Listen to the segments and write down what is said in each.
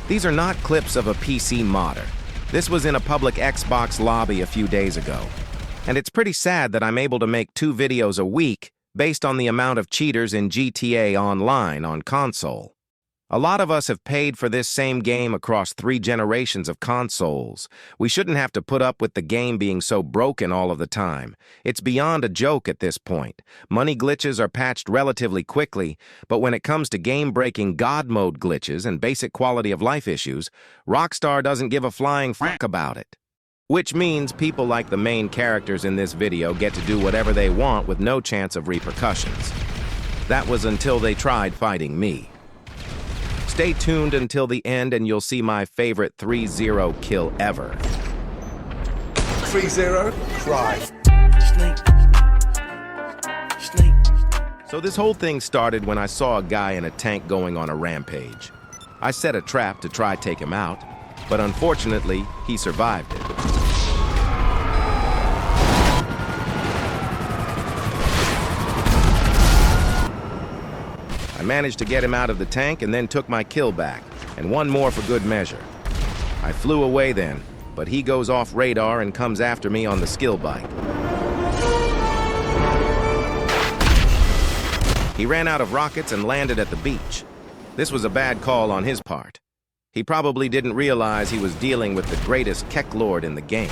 These are not clips of a PC modder. This was in a public Xbox lobby a few days ago. And it's pretty sad that I'm able to make 2 videos a week based on the amount of cheaters in GTA Online on console. A lot of us have paid for this same game across 3 generations of consoles. We shouldn't have to put up with the game being so broken all of the time. It's beyond a joke at this point. Money glitches are patched relatively quickly, but when it comes to game-breaking God mode glitches and basic quality of life issues, Rockstar doesn't give a flying fuck about it. Which means people like the main characters in this video get to do whatever they want with no chance of repercussions. That was until they tried fighting me. Stay tuned until the end and you'll see my favorite 3-0 kill ever. 3-0, cry. So this whole thing started when I saw a guy in a tank going on a rampage. I set a trap to try take him out, but unfortunately, he survived it. I managed to get him out of the tank and then took my kill back, and one more for good measure. I flew away then, but he goes off radar and comes after me on the skill bike. He ran out of rockets and landed at the beach. This was a bad call on his part. He probably didn't realize he was dealing with the greatest Kek Lord in the game.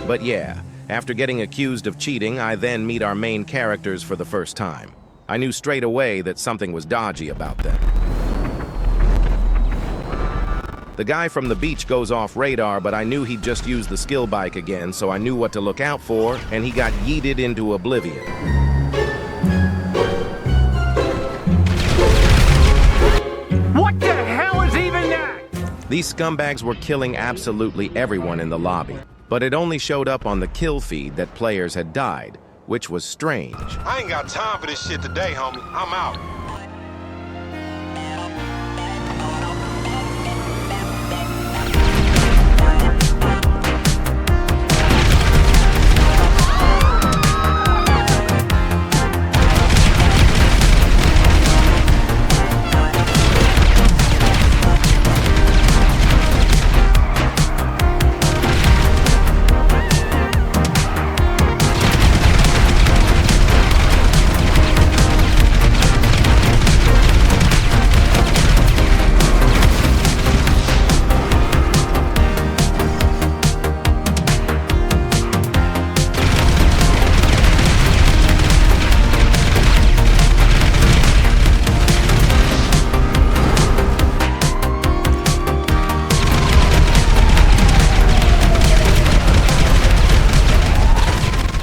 But yeah, after getting accused of cheating, I then meet our main characters for the first time. I knew straight away that something was dodgy about them. The guy from the beach goes off radar, but I knew he'd just used the skill bike again, so I knew what to look out for, and he got yeeted into oblivion. What the hell is even that? These scumbags were killing absolutely everyone in the lobby, but it only showed up on the kill feed that players had died, which was strange. I ain't got time for this shit today, homie. I'm out.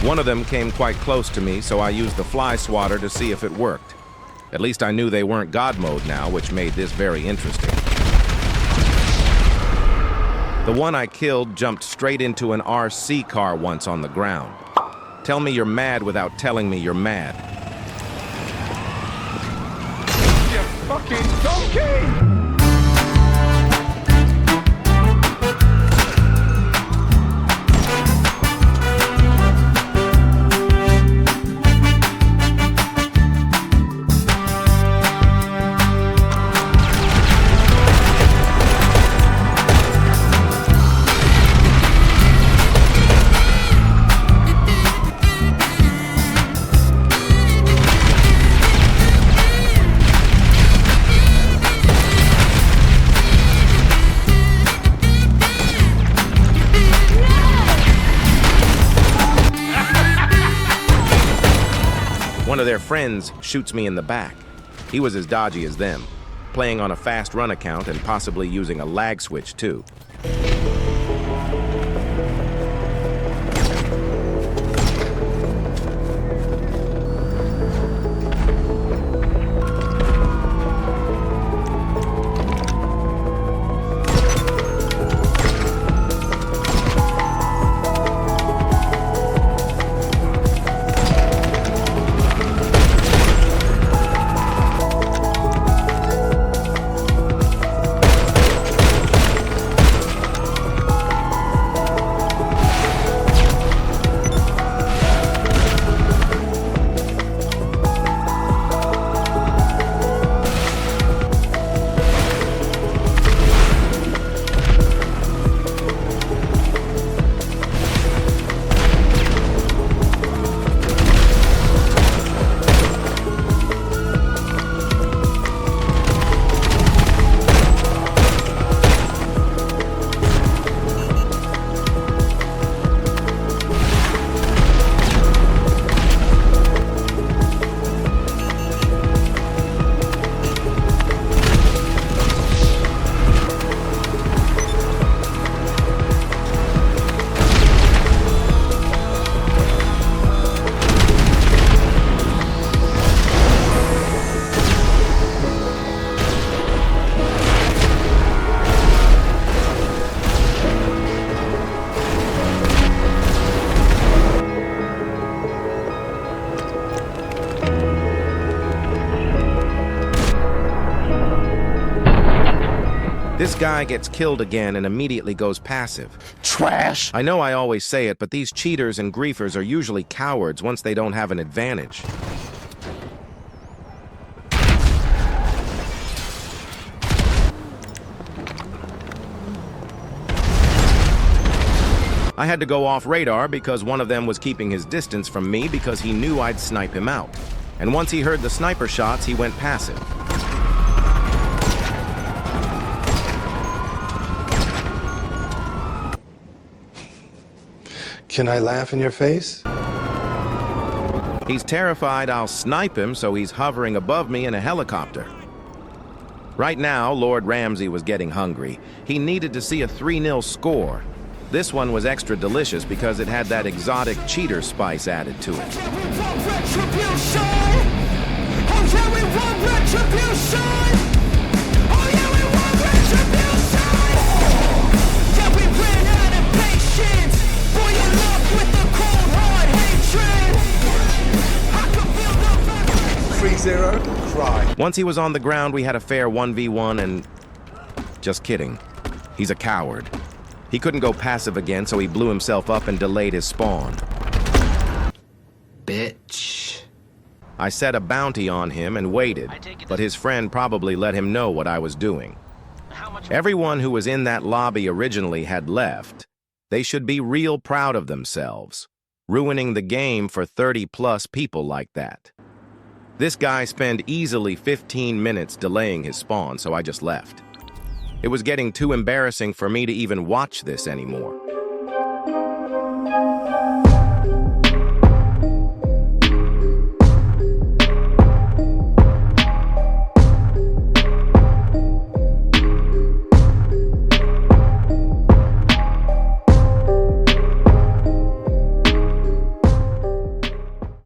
One of them came quite close to me, so I used the fly swatter to see if it worked. At least I knew they weren't God mode now, which made this very interesting. The one I killed jumped straight into an RC car once on the ground. Tell me you're mad without telling me you're mad. You fucking donkey! their friends shoots me in the back. He was as dodgy as them, playing on a fast run account and possibly using a lag switch too. This guy gets killed again and immediately goes passive. Trash! I know I always say it, but these cheaters and griefers are usually cowards once they don't have an advantage. I had to go off radar because one of them was keeping his distance from me because he knew I'd snipe him out. And once he heard the sniper shots, he went passive. Can I laugh in your face? He's terrified I'll snipe him, so he's hovering above me in a helicopter. Right now, Lord Ramsay was getting hungry. He needed to see a 3-0 score. This one was extra delicious because it had that exotic cheater spice added to it. Cry. Once he was on the ground, we had a fair 1v1 and... Just kidding. He's a coward. He couldn't go passive again, so he blew himself up and delayed his spawn. Bitch. I set a bounty on him and waited, but his friend probably let him know what I was doing. Everyone who was in that lobby originally had left. They should be real proud of themselves, ruining the game for 30+ people like that. This guy spent easily 15 minutes delaying his spawn, so I just left. It was getting too embarrassing for me to even watch this anymore.